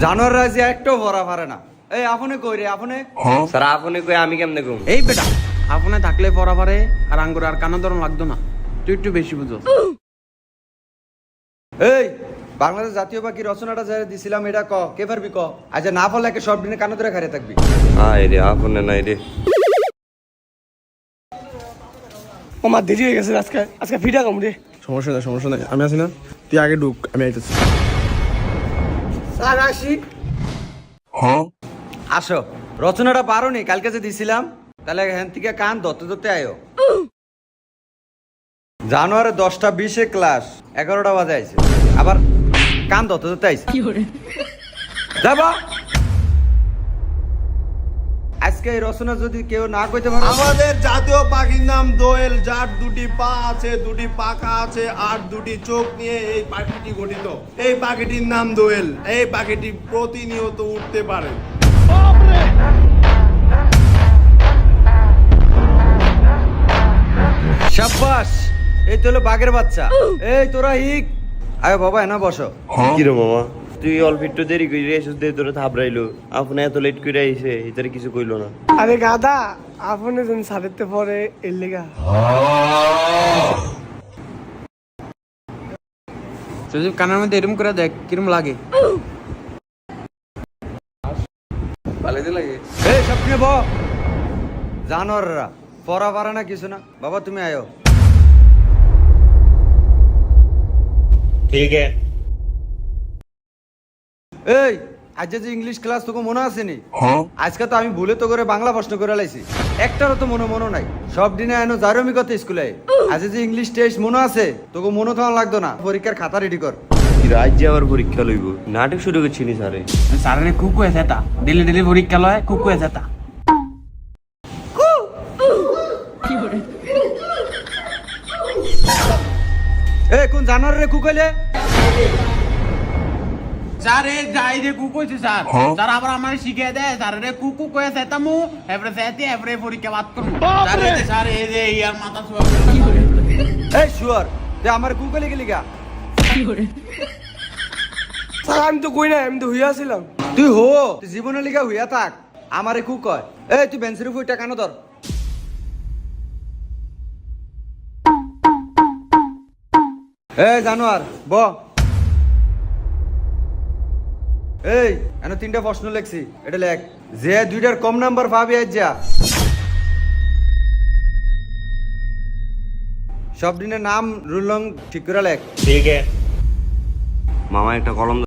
জানোয়াররা যে একটাও ভরা পারে না। এই আপনি কই রে আপনি? স্যার আপনি কই আমি কেমনে কম? এই বেটা আপনি থাকলে পড়া পারে আর আঙ্গুর আর কানা ধরন লাগতো না, তুই একটু বেশি বুঝো। এই বাংলাদেশ জাতীয় পাখি রচনাটা যারা দিছিলাম এটা ক কে পারবি ক। আচ্ছা না পারলে একে সব দিনে কানে ধরে খাড়িয়ে থাকবি। আয় রে আপনি নাই রে। আমার দেরি হয়ে গেছে, আজকে আজকে ফিটা কম রে। সমস্যা নাই আমি আছি না, তুই আগে ঢুক, আমি আইতেছি। স্যার আসি। আসো, রচনাটা পারো নি কালকে যে দিছিলাম, তাহলে হ্যান থেকে কান ধরতে ধরতে আয়ো। জানুয়ারি 10:20 ক্লাস 11টা বাজে আইছে, আবার কান ধরতে ধরতে আইছে। যাবা আজকে এই রচনা যদি কেউ না কইতে পারে। আমাদের জাতীয় পাখির নাম দোয়েল, যার দুটি পা আছে, দুটি পাখা আছে আর দুটি চোখ নিয়ে এই পাখিটি গঠিত। এই পাখিটির নাম দোয়েল। এই পাখিটি প্রতিনিয়ত উঠতে পারে। শাবাশ, এই তো হলো বাঘের বাচ্চা। এই তোরা হিক আয় বাবা, এনা বসো। কি রে মামা, তুই অল্প একটু দেরি করে এসে দে তোরে থাবড়াইলো, আপনি এত লেট করে আইছে এটারে কিছু কইলো না। আরে গাদা, আপনি যেন সাথে পরে এর লেগা। যদি কানের মধ্যে এরম করে দেখ কিরম লাগে। এই সবকিছু ব জানোয়াররা পড়া পারে না কিছু না। বাবা তুমি আয়ো। ঠিক আছে। এই আজ যে ইংলিশ ক্লাস তোকে মনে আছে নি? আজকে তো আমি ভুলে তো করে বাংলা প্রশ্ন করে লাইছি, একটারও তো মনে নাই। সব দিনে এনো জারমি কথা স্কুলে। আজ যে ইংলিশ টেস্ট মনে আছে তোকে মনে থাকা লাগতো না, পরীক্ষার খাতা রেডি কর। রাজ্যে আবার পরীক্ষা লইব, নাটক শুরু করছিনি স্যারে। সারানে কুকু আছে তা ডেলি পরীক্ষা লয়, কুকু আছে তা। এই কোন জানোয়ার রে কুকাইলে? স্যার এই যাই রে কুকু আছে স্যার, স্যার আবার আমার শিখিয়ে দেয় স্যার রে কুকু কয়ে সেতামু এবারে সেতে এবারে পরীক্ষা বাদ করব। স্যার এই যে স্যার এই যে ইয়ার মাথা ছুয়া। এই শুয়ার তুই আমার কুকাইলে গেলি গা? স্যার আমি তো কই না, আমি তো হইয়া ছিলাম। তুই হো, তুই জীবনে লিগা হইয়া থাক, আমারে কু কয়। এই তুই বেঞ্চের উপর এটা কানো ধর। এই জানোয়ার ব। এই এনে 3টা প্রশ্ন লেখছি, এটা লেখ। যে 2টার কম নাম্বার পাবি আজ যা। সব দিনের নাম রুলং ঠিক করে লেখ। ঠিক আছে মামা, একটা কলম